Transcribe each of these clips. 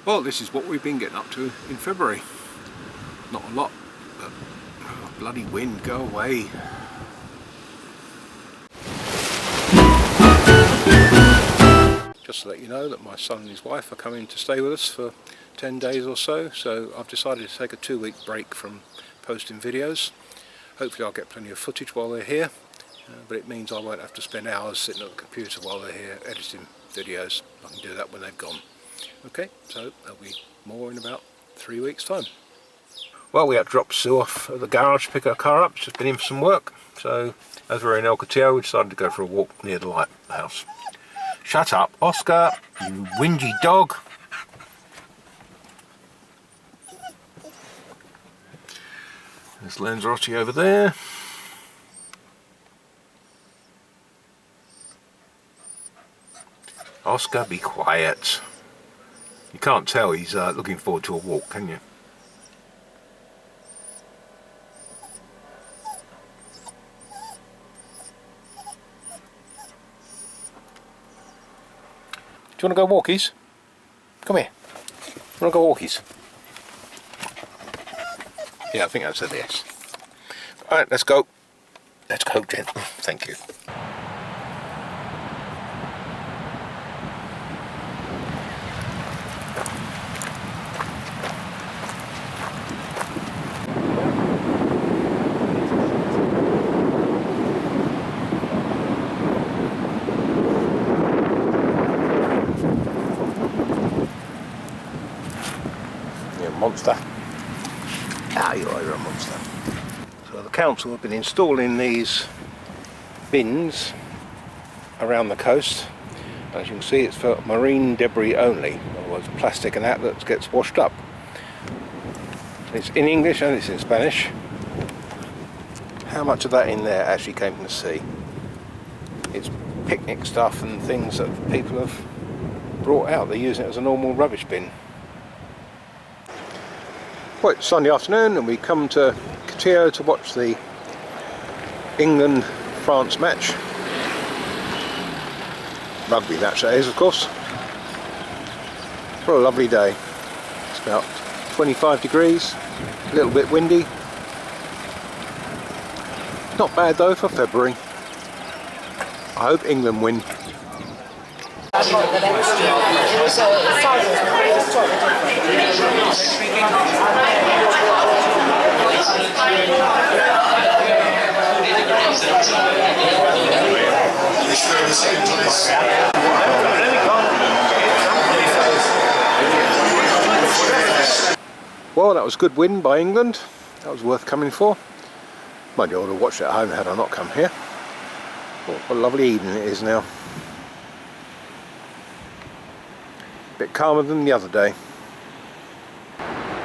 Well, this is what we've been getting up to in February. Not a lot, but oh, bloody wind, go away. Just to let you know that my son and his wife are coming to stay with us for 10 days or so, so I've decided to take a 2-week break from posting videos. Hopefully I'll get plenty of footage while they're here, but it means I won't have to spend hours sitting at the computer while they're here editing videos. I can do that when they've gone. Okay, so there'll be more in about 3 weeks' time. Well, we had to drop Sue off at the garage to pick her car up. She's been in for some work, so as we're in El Cotillo we decided to go for a walk near the lighthouse. Shut up, Oscar, you whingy dog! There's Lanzarote over there. Oscar, be quiet. You can't tell he's looking forward to a walk, can you? Do you want to go walkies? Come here. You want to go walkies? Yeah, I think that's a yes. Alright, let's go. Let's go, Jen. Thank you. Monster. Ah, you're a monster. So the council have been installing these bins around the coast. As you can see, it's for marine debris only. In other words, plastic and that gets washed up. It's in English and it's in Spanish. How much of that in there actually came from the sea? It's picnic stuff and things that people have brought out. They're using it as a normal rubbish bin. Well, it's Sunday afternoon and we come to Cotillo to watch the England-France match. Rugby match that is, of course. What a lovely day. It's about 25 degrees, a little bit windy. Not bad though for February. I hope England win. Well, that was a good win by England. That was worth coming for. Mind you, I would have watched it at home had I not come here. What a lovely evening it is now. A bit calmer than the other day.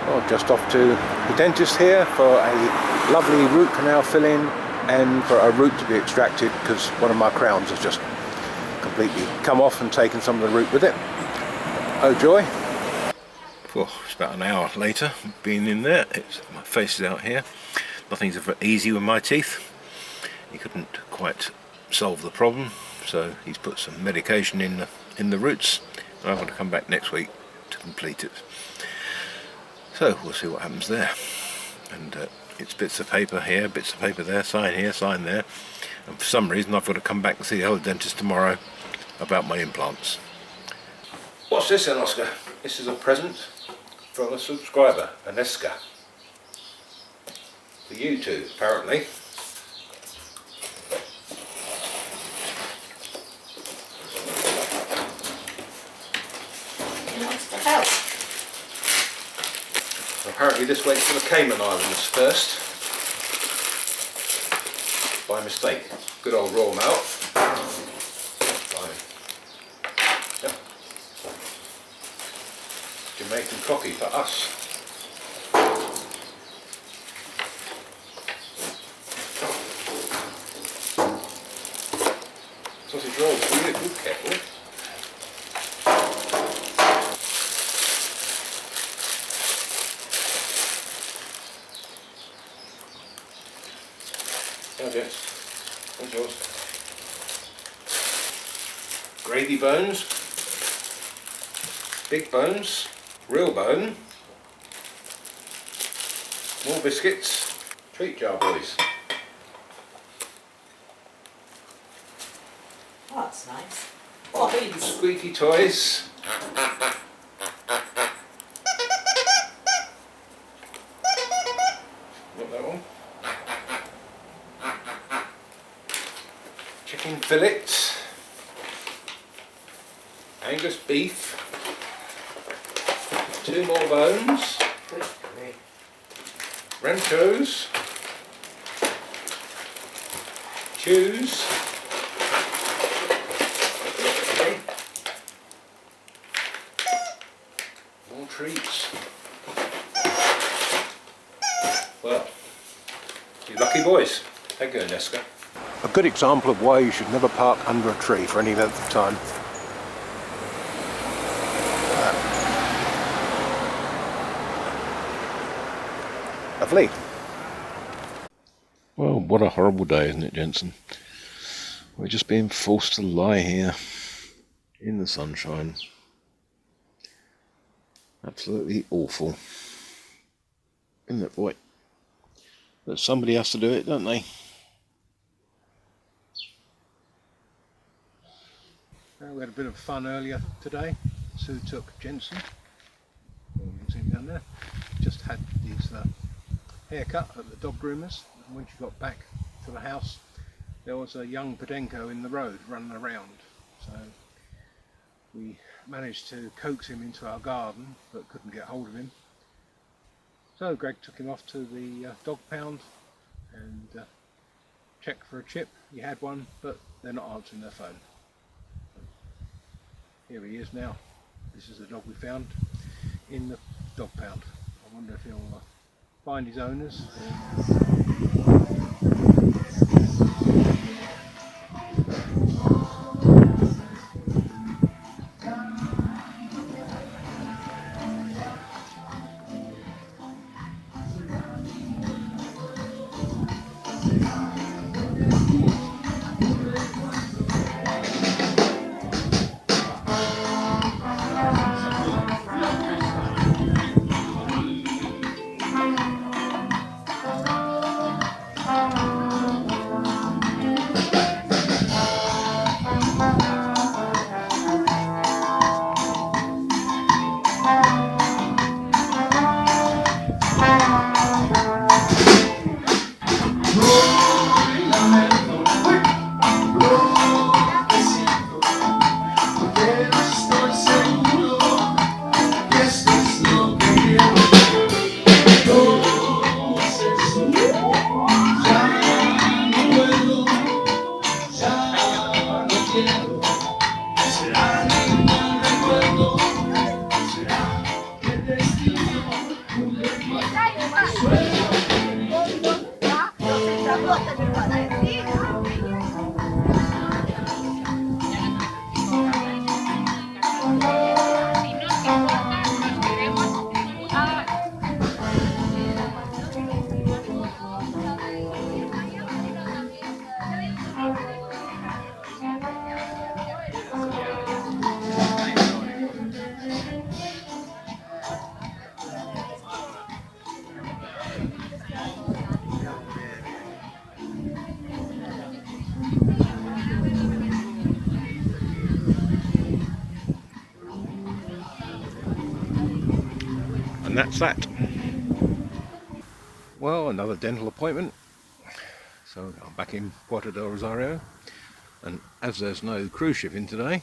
Well, just off to the dentist here for a lovely root canal fill-in and for a root to be extracted because one of my crowns has just completely come off and taken some of the root with it. Oh joy. Well, it's about an hour later being in there. My face is out here. Nothing's ever easy with my teeth. He couldn't quite solve the problem, so he's put some medication in the roots, and I'm going to come back next week to complete it. So we'll see what happens there. And it's bits of paper here, bits of paper there, sign here, sign there. And for some reason I've got to come back and see the other dentist tomorrow about my implants. What's this then, Oscar? This is a present from a subscriber, Agnieszka. For you two, apparently. He wants to help. Apparently this went to the Cayman Islands first. By mistake. Good old raw melt. Yep. Jamaican coffee for us. Sausage rolls, be careful. Okay, that's yours. Gravy bones, big bones, real bone, more biscuits, treat jar boys. Oh, that's nice. Boys. Squeaky toys. Got that one. Chicken fillet. Angus beef. 2 more bones. Good grief. Ranchos. Chews. More treats. Well, you lucky boys. Thank you, Agnieszka. A good example of why you should never park under a tree for any length of time. Lovely. Well, what a horrible day, isn't it, Jensen? We're just being forced to lie here in the sunshine. Absolutely awful. Isn't it, boy? But somebody has to do it, don't they? We had a bit of fun earlier today. Sue took Jensen. You can see him down there. Just had his haircut at the dog groomers. And when she got back to the house, there was a young Podenco in the road running around. So we managed to coax him into our garden, but couldn't get hold of him. So Greg took him off to the dog pound and checked for a chip. He had one, but they're not answering their phone. Here he is now. This is the dog we found in the dog pound. I wonder if he'll find his owners. And that's that. Well, another dental appointment. So I'm back in Puerto del Rosario, and as there's no cruise ship in today,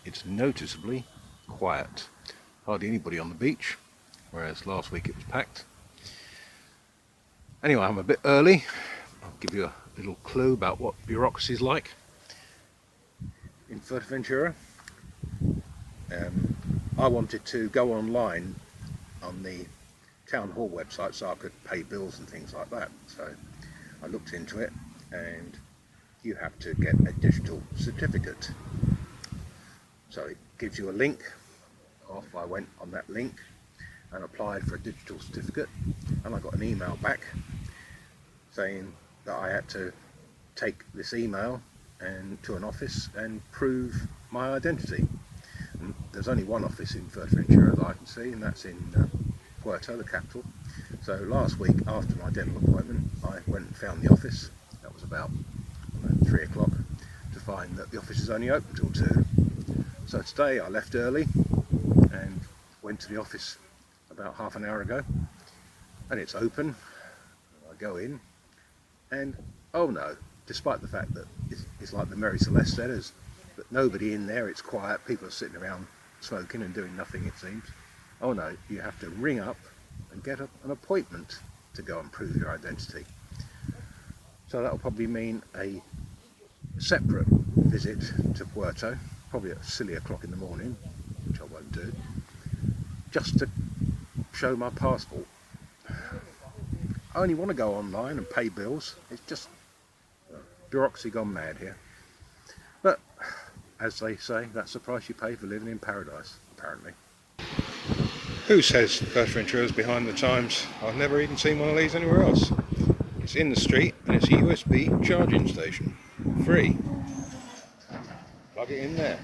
it's noticeably quiet. Hardly anybody on the beach, whereas last week it was packed. Anyway, I'm a bit early. I'll give you a little clue about what bureaucracy is like in Fuerteventura. I wanted to go online on the town hall website so I could pay bills and things like that. So I looked into it, and you have to get a digital certificate. So it gives you a link. Off I went on that link and applied for a digital certificate, and I got an email back saying that I had to take this email and to an office and prove my identity. there's only one office in Fuerteventura that I can see, and that's in Puerto, the capital. So last week, after my dental appointment, I went and found the office. That was about 3 o'clock, to find that the office is only open till 2. So today I left early and went to the office about half an hour ago, and it's open. I go in, and oh no, despite the fact that it's like the Mary Celeste said, there's nobody in there, it's quiet, people are sitting around smoking and doing nothing, it seems. Oh no, you have to ring up and get an appointment to go and prove your identity. So that'll probably mean a separate visit to Puerto, probably at silly o'clock in the morning, which I won't do, just to show my passport. I only want to go online and pay bills. It's just bureaucracy gone mad here. But as they say, that's the price you pay for living in paradise, apparently. Who says Fuerteventura is behind the times? I've never even seen one of these anywhere else. It's in the street and it's a USB charging station. Free. Plug it in there.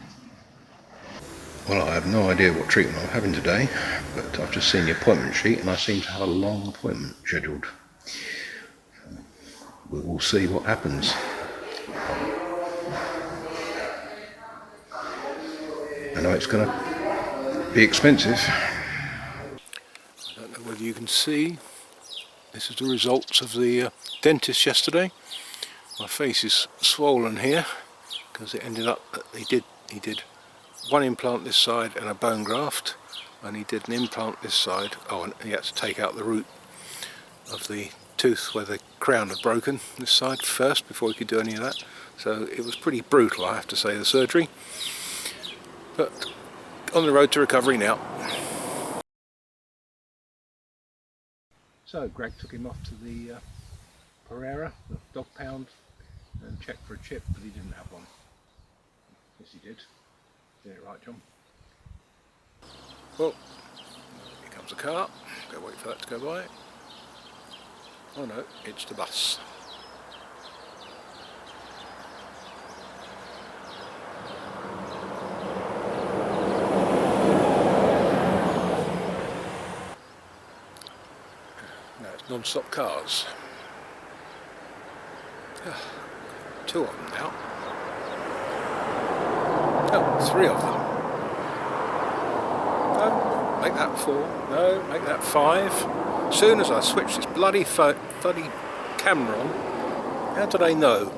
Well, I have no idea what treatment I'm having today, but I've just seen the appointment sheet and I seem to have a long appointment scheduled. We will see what happens. I know it's going to be expensive. I don't know whether you can see, this is the results of the dentist yesterday. My face is swollen here because it ended up that he did one implant this side and a bone graft, and he did an implant this side. Oh, and he had to take out the root of the tooth where the crown had broken this side first before he could do any of that. So it was pretty brutal, I have to say, the surgery. But on the road to recovery now. So Greg took him off to the Pereira, the dog pound, and checked for a chip, but he didn't have one. Yes, he did. Did it right, John? Well, here comes a car. Gotta wait for that to go by. Oh no, it's the bus. No, it's non-stop cars. 2 of them now. Oh, 3 of them. No, make that 4. No, make that 5. As soon as I switch this bloody camera on, how do they know